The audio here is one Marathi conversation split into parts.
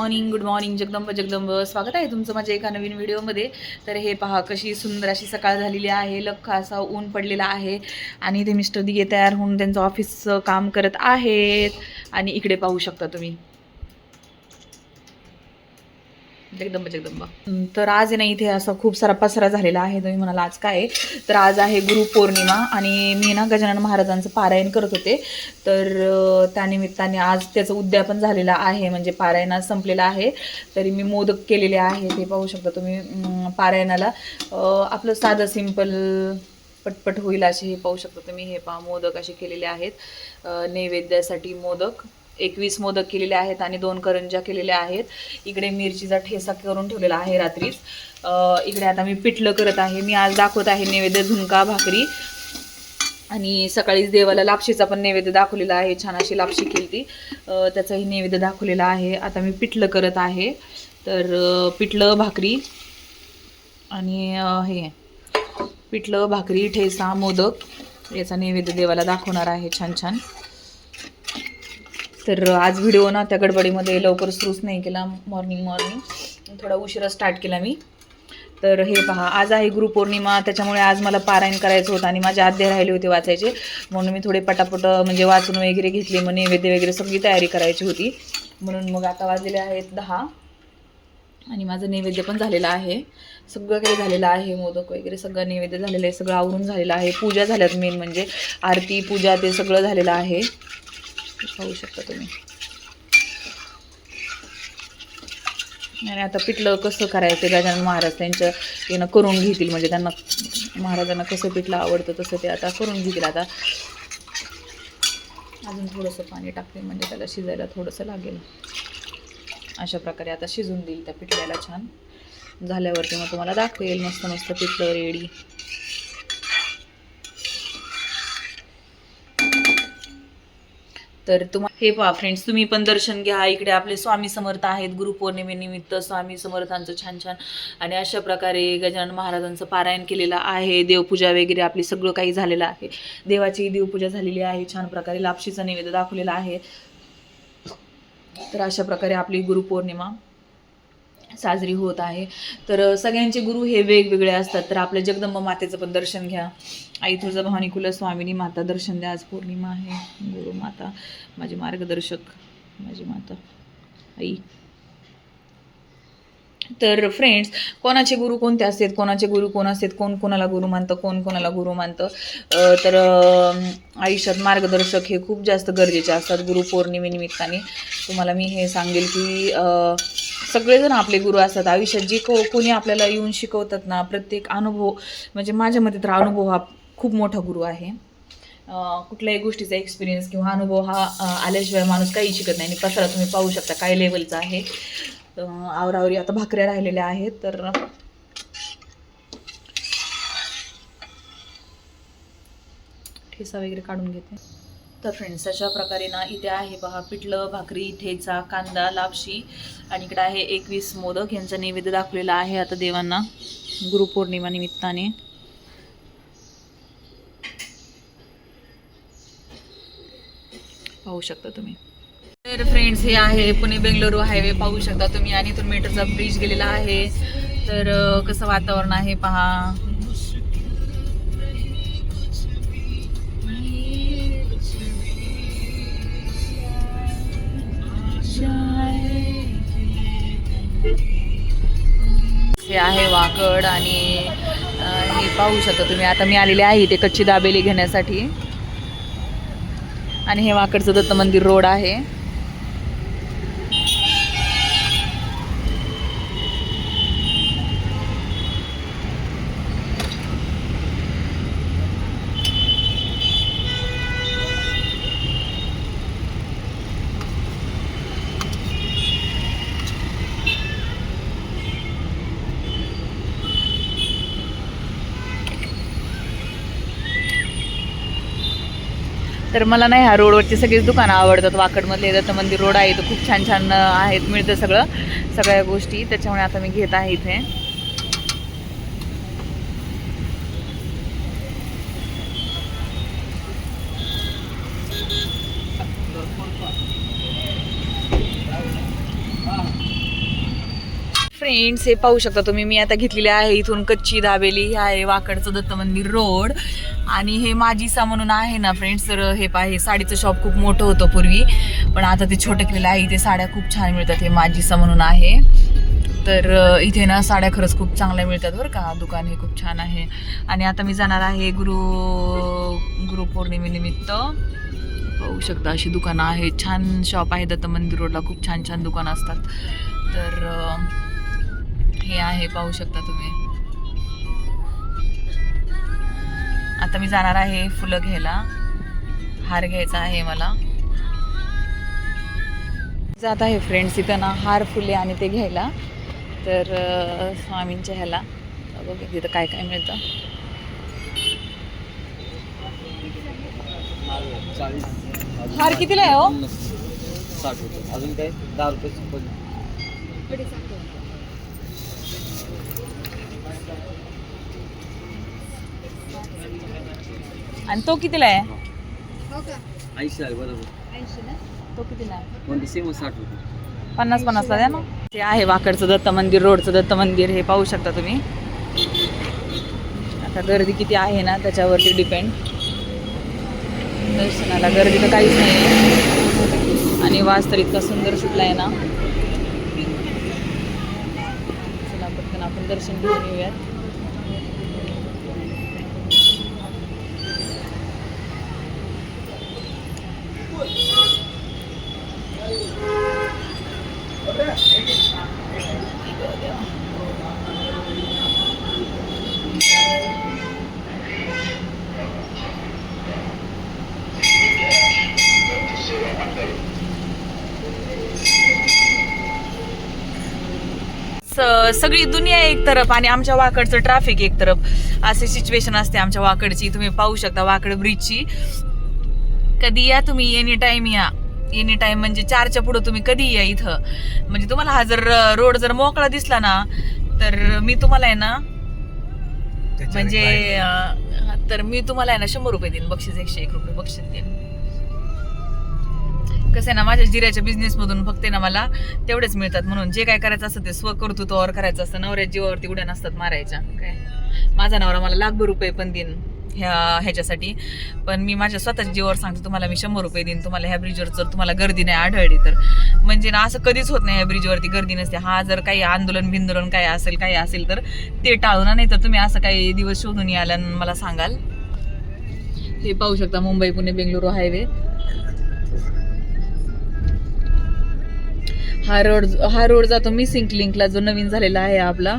Good morning Jagdamb Jagdamb. स्वागत आहे तुमचं माझ्या एका नवीन व्हिडिओमध्ये. तर हे पहा कशी सुंदर अशी सकाळ झालेली आहे. लख्खा असा ऊन पडलेला आहे आणि ते मिस्टर दिगे तयार होऊन त्यांचं ऑफिसचं काम करत आहेत. आणि इकडे पाहू शकता तुम्ही जगदंब जगदंब. तर आज आहे ना इथे असा खूप सारा पसरा झालेला आहे. तुम्ही म्हणाल आज काय? तर आज आहे गुरुपौर्णिमा आणि मी ना गजानन महाराजांचं पारायण करत होते. तर त्यानिमित्ताने आज त्याचं उद्यापन झालेलं आहे, म्हणजे पारायण आज संपलेला आहे. तरी मी मोदक केलेले आहे, ते पाहू शकता तुम्ही. पारायणाला आपलं साधं सिंपल पटपट होईल असे हे पाहू शकता तुम्ही. हे पहा मोदक असे केलेले आहेत. नैवेद्यासाठी मोदक 21 मोदक केलेले आहेत आणि 2 करंज्या केलेल्या आहेत. इकडे मिरचीचा ठेसा करून ठेवलेला आहे रात्रीच. इकडे आता मी पिठलं करत आहे. मी आज दाखवत आहे नैवेद्य झुणका भाकरी, आणि सकाळीच देवाला लापशीचा पण नैवेद्य दाखवलेला आहे. छान अशी लापशी केली ती, त्याचाही नैवेद्य दाखवलेला आहे. आता मी पिठलं करत आहे. तर पिठलं भाकरी आणि हे पिठलं भाकरी ठेसा मोदक याचा नैवेद्य देवाला दाखवणार आहे छान छान. तर आज व्हिडिओ ना त्या गडबडीमध्ये लवकर सुरूच नाही केला. मॉर्निंग थोडा उशिरा स्टार्ट केला मी. तर हे पहा आज आहे गुरुपौर्णिमा, त्याच्यामुळे आज मला पारायण करायचं होतं आणि माझे अध्याय राहिले होते वाचायचे, म्हणून मी थोडे पटापट म्हणजे वाचून वगैरे घेतले. मग नैवेद्य वगैरे सगळी तयारी करायची होती, म्हणून मग आता वाजलेले आहेत 10 आणि माझं नैवेद्य पण झालेलं आहे. सगळं काही झालेलं आहे. मोदक वगैरे सगळं नैवेद्य झालेलं आहे. सगळं आवरून झालेलं आहे. पूजा झाल्यात, मेन म्हणजे आरती पूजा ते सगळं झालेलं आहे. पाहू शकता तुम्ही. आणि आता पिठलं कसं करायचं गजानन महाराज त्यांच्या येणं करून घेतील, म्हणजे त्यांना महाराजांना कसं पिठलं आवडतं तसं ते आता करून घेतील. आता अजून थोडंसं पाणी टाकते, म्हणजे त्याला शिजायला थोडंसं लागेल. अशा प्रकारे आता शिजून देईल त्या पिठल्याला. छान झाल्यावरती मग तुम्हाला दाखवेल मस्त मस्त पिठलं रेडी. तर हे पहा फ्रेंड्स, तुम्ही पण दर्शन घ्या. इकडे आपले स्वामी समर्थ आहेत. गुरुपौर्णिमेनिमित्त स्वामी समर्थांचं छान छान आणि अशा प्रकारे गजानन महाराजांचं पारायण केलेलं आहे. देवपूजा वगैरे आपली सगळं काही झालेलं आहे. देवाची देवपूजा झालेली आहे. छान प्रकारे लापशीचा नैवेद्य दाखवलेला आहे. तर अशा प्रकारे आपली गुरुपौर्णिमा साजरी होत आहे. तर सगळ्यांचे गुरु हे वेगवेगळे असतात. तर आपल्या जगदंब मातेचं पण दर्शन घ्या. आई तुळजा भवानी कुल स्वामिनी माता दर्शन द्या. आज पौर्णिमा आहे. गुरु माता माझी मार्गदर्शक, माझी माता आई. तर फ्रेंड्स, कोणाचे गुरु कोणते असतात, कोणाचे गुरु कोण असतात, कोण कोणाला गुरु मानतं, कोण कोणाला गुरु मानतं. तर आयुष्यात मार्गदर्शक हे खूप जास्त गरजेचे असतात. गुरुपौर्णिमेनिमित्ताने तुम्हाला मी हे सांगेल की सगळेजण आपले गुरु असतात. आयुष्यात जे कोणी आपल्याला येऊन शिकवतात ना, प्रत्येक अनुभव, म्हणजे माझ्या मते तर अनुभव हा खूप मोठा गुरु आहे. कुठल्याही गोष्टीचा एक्सपिरियन्स किंवा अनुभव हा आल्याशिवाय माणूस काही शिकत नाही. आणि पसारा तुम्ही पाहू शकता काय लेवलचा आहे. आवरावरी आता भाकऱ्या राहिलेल्या आहेत. तर ठेसा वगैरे काढून घेते. तर फ्रेंड्स, अशा प्रकारे ना इथे आहे पहा पिठलं भाकरी ठेचा कांदा लापशी आणि इकडे आहे 21 मोदक यांचा नैवेद्य दाखवलेला आहे आता देवांना गुरुपौर्णिमा निमित्ताने. पाहू शकता तुम्ही. तर फ्रेंड्स, हे आहे पुणे बेंगलुरू हायवे पाहू शकता तुम्ही, आणि इथून मेट्रोचा ब्रिज गेलेला आहे. तर कसं वातावरण आहे पहा. हे आहे वाकड आणि हे पाहू शकता तुम्ही. आता मी आलेले आहे इथे कच्ची दाबेली घेण्यासाठी, आणि हे वाकडचं दत्त मंदिर रोड आहे. तर मला नाही ह्या रोडवरची सगळीच दुकानं आवडतात. वाकडमधले दत्त मंदिर रोड आहे, तो खूप छान छान आहेत, मिळतं सगळ्या गोष्टी, त्याच्यामुळे आता मी घेत आहे इथे. फ्रेंड्स, हे पाहू शकता तुम्ही, मी आता घेतलेली आहे इथून कच्ची दाबेली. हे आहे वाकडचं दत्त मंदिर रोड. आणि हे माझीसा म्हणून आहे ना फ्रेंड्स, तर हे पाहे साडीचं शॉप खूप मोठं होतं पूर्वी, पण आता ते छोटं केलेलं आहे. इथे साड्या खूप छान मिळतात. हे माझीसा म्हणून आहे. तर इथे ना साड्या खरंच खूप चांगल्या मिळतात बरं का. दुकान हे खूप छान आहे. आणि आता मी जाणार आहे गुरुपौर्णिमेनिमित्त. पाहू शकता अशी दुकानं आहेत. छान शॉप आहे दत्त मंदिर रोडला. खूप छान छान दुकानं असतात. तर हे आहे, पाहू शकता तुम्ही. आता मी जाणार आहे फुलं घ्यायला. हार घ्यायचा आहे मला. जात आहे फ्रेंड्स इथं ना हार, फुले आणि ते घ्यायला. तर स्वामींच्या ह्याला बघा तिथं काय काय मिळतं. हार कितीला आहे हो? 60 रुपये. अजून काय 10 रुपये. आणि तो कितीला आहे? 80 आहे बरोबर. तो कितीला आहे? कोणती सेम 60 रुपये. 50-50 ला द्या ना. ते आहे वाकडचं दत्त मंदिर रोडचं दत्त मंदिर. हे पाहू शकता तुम्ही. आता गर्दी किती आहे ना त्याच्यावरती डिपेंड. दर्शनाला गर्दी तर काहीच नाही आहे. आणि वास तर इतका सुंदर सुटला आहे ना. चला पटकन आपण दर्शन घेऊन येऊयात. सगळी दुनिया एक तरफ आणि आमच्या वाकडचं ट्रॅफिक एक तरफ, अशी सिच्युएशन असते आमच्या वाकडची. तुम्ही पाहू शकता वाकड ब्रिजची. कधी या तुम्ही, एनी टाइम या. एनी टाइम म्हणजे 4च्या पुढं तुम्ही कधी या इथं. म्हणजे तुम्हाला हा जर रोड जर मोकळा दिसला ना, तर मी तुम्हाला आहे ना, म्हणजे तर मी तुम्हाला आहे ना 100 रुपये देईन बक्षीस. 101 रुपये बक्षीस देईन. कसं आहे ना, माझ्या जिऱ्याच्या बिझनेसमधून फक्त ना मला तेवढेच मिळतात. म्हणून जे काय करायचं असतं ते स्वकर्तृत्वावर करायचं असतं. नवऱ्या जीवावरती उड्या नसतात मारायच्या. काय माझा नवरा मला लाखभर रुपये पण देईन ह्याच्यासाठी, पण मी माझ्या स्वतःच्या जीवावर सांगते तुम्हाला मी 100 रुपये देईन तुम्हाला ह्या ब्रिजवर जर तुम्हाला गर्दी नाही आढळली तर. म्हणजे ना असं कधीच होत नाही ह्या ब्रिजवरती गर्दी नसते. हा जर काही आंदोलन बिंदोलन काय असेल तर ते टाळून, नाही तर तुम्ही असं काही दिवस शोधून याल आणि मला सांगाल. हे पाहू शकता मुंबई पुणे बेंगळुरू हायवे. हा रोड जातो मिसिंग लिंकला, जो नवीन झालेला आहे आपला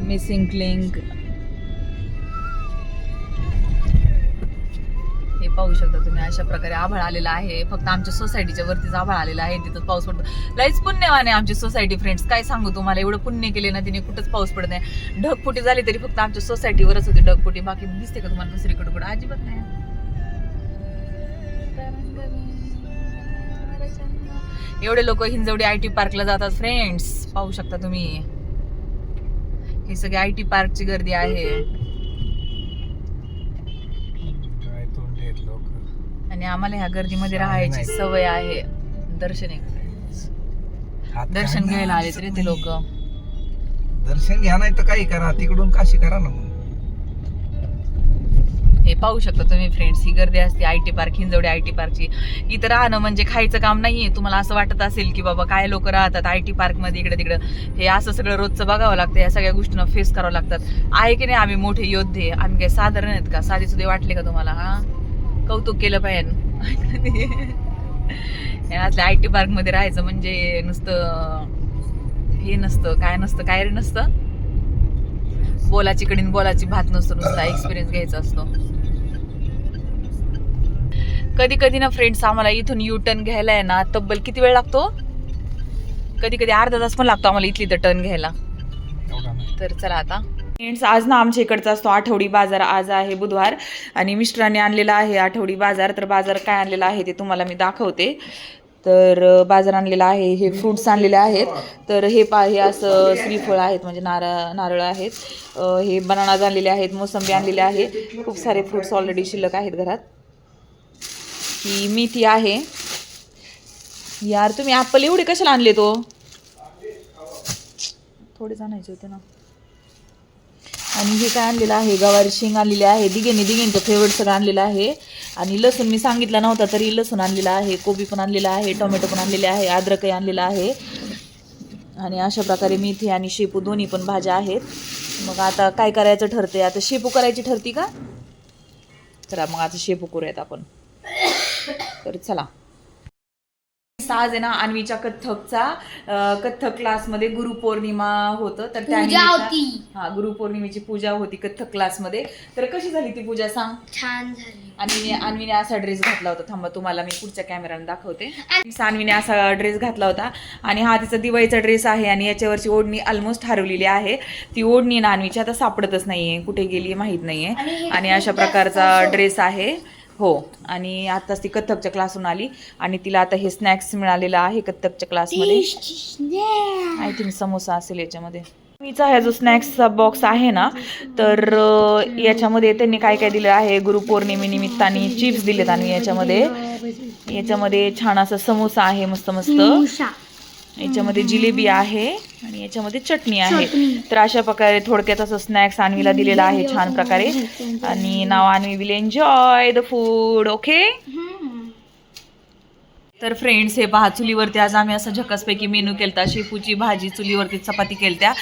मिसिंग लिंक. हे पाहू शकता तुम्ही. अशा प्रकारे आभाळ आलेला आहे. फक्त आमच्या सोसायटीच्या वरतीच आभाळ आलेला आहे. तिथं पाऊस पडतो. लईच पुण्यवान आहे आमची सोसायटी फ्रेंड्स. काय सांगू तुम्हाला, एवढं पुण्य केले ना तिने, कुठंच पाऊस पडत नाही. ढगफुटी झाली तरी फक्त आमच्या सोसायटीवरच होती ढगफुटी. बाकी दिसते का तुम्हाला दुसरीकडे कुठं? अजिबात नाही. एवढे लोक हिंजवडी IT पार्कला जातात फ्रेंड्स. पाहू शकता तुम्ही. ही सगळी IT पार्कची गर्दी आहे. आणि आम्हाला ह्या गर्दीमध्ये राहायची सवय आहे. दर्शन घ्यायला आले तरी ते लोक. दर्शन घ्या नाही तर काही करा, तिकडून काशी करा ना. हे पाहू शकता तुम्ही फ्रेंड्स. ही गर्दी असते IT पार्क, हिंजवडी IT पार्कची. इथं राहणं म्हणजे खायचं काम नाहीये. तुम्हाला असं वाटत असेल की बाबा काय लोक राहतात IT पार्क मध्ये इकडे तिकडं. हे असं सगळं रोजचं बघावं लागतं. या सगळ्या गोष्टींना फेस करावं लागतात. आहे की नाही आम्ही मोठे योद्धे? आम्ही काही साधारण आहेत का? साधे सुधे वाटले का तुम्हाला? हा, कौतुक केलं पाहिजे. असल्या IT पार्क मध्ये राहायचं म्हणजे नुसतं हे नसतं, काय नसतं, काय रे नसतं, बोलाची कडीन बोलाची भात नसतो, नुसता एक्सपिरियन्स घ्यायचा असतो. कधी कधी ना फ्रेंड्स आम्हाला इथून U-टर्न घ्यायला आहे ना तब्बल किती वेळ लागतो? कधी कधी अर्धा तास पण लागतो आम्हाला इथली तर टर्न घ्यायला. तर चला आता फ्रेंड्स, आज ना आमच्या इकडचा असतो आठवडी बाजार. आज आहे बुधवार आणि मिस्टरांनी आणलेला आहे आठवडी बाजार. तर बाजार काय आणलेला आहे ते तुम्हाला मी दाखवते. तर बाजार आणलेला आहे, हे फ्रूट्स आणलेले आहेत. तर हे हे असं श्रीफळ आहेत, म्हणजे नारळ आहेत. हे बनाना आणलेले आहेत, मोसंबी आणलेले आहे. खूप सारे फ्रूट्स ऑलरेडी शिल्लक आहेत घरात. ही मेथी आहे. यार तुम्ही ॲपल एवढे कशाला आणले तो? थोडेच आणायचे होते ना. आणि हे काय आणलेलं आहे, गवारी शेंग आणलेली आहे, दिघेंचं फेवरेट सगळं आणलेलं आहे. आणि लसूण मी सांगितलं नव्हता तरी लसूण आणलेला आहे, कोबी पण आणलेला आहे, टोमॅटो पण आणलेले आहे, अद्रकही आणलेला आहे. आणि अशा प्रकारे मेथी आणि शेपू दोन्ही पण भाज्या आहेत. मग आता काय करायचं ठरते, आता शेपू करायची ठरती का? चला मग आता शेपू करूयात आपण. तर चला. आज आहे ना अन्वीच्या कथ्थक क्लासमध्ये गुरुपौर्णिमा होतं, तर त्या गुरुपौर्णिमेची पूजा होती कथ्थक क्लासमध्ये. तर कशी झाली ती पूजा सांग? छान झाली. अन्वीने असा ड्रेस घातला होता, थांबा तुम्हाला मी पुढच्या कॅमेराने दाखवते. अन्वीने असा ड्रेस घातला होता आणि हा तिचा दिवाळीचा ड्रेस आहे आणि याच्यावरची ओढणी ऑलमोस्ट हरवलेली आहे. ती ओढणी ना अन्वीची आता सापडतच नाहीये, कुठे गेली माहीत नाहीये. आणि अशा प्रकारचा ड्रेस आहे. हो, आणि आताच ती कथ्थकच्या क्लासहून आली आणि तिला आता हे स्नॅक्स मिळालेला आहे कथ्थकच्या क्लासमध्ये. आय थिंक समोसा असेल याच्यामध्ये. मीचा हा जो स्नॅक्सचा बॉक्स आहे ना, तर याच्यामध्ये त्यांनी काय काय दिलं आहे, गुरुपौर्णिमेनिमित्ताने चिप्स दिलेत आणि याच्यामध्ये छान असा समोसा आहे मस्त मस्त. याच्यामध्ये जिलेबी आहे आणि याच्यामध्ये चटणी आहे. तर अशा प्रकारे थोडक्यात असं स्नॅक्स अन्वीला दिलेला आहे छान प्रकारे. आणि नाव Anvi will enjoy the food. Okay. तर फ्रेंड्स, हे पहा, चुलीवरती आज आम्ही असं झकासपैकी मेनू केलता. शेपूची भाजी, चुलीवरती चपाती केलत्या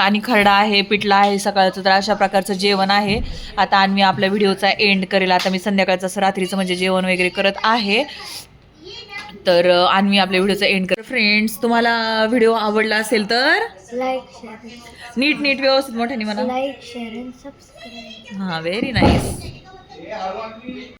आणि खरडा आहे, पिठला आहे सकाळचं. तर अशा प्रकारचं जेवण आहे. आता अन्वी आपल्या व्हिडिओचा एंड करेल. आता मी संध्याकाळचं असं रात्रीचं म्हणजे जेवण वगैरे करत आहे. तर अन्वी आपल्या व्हिडिओचा एंड कर. फ्रेंड्स, तुम्हाला व्हिडिओ आवडला असेल तर लाईक शेअर नीट व्यवस्थित मोठ्याने म्हणा. लाईक शेअर आणि सबस्क्राईब. हां, व्हेरी नाईस.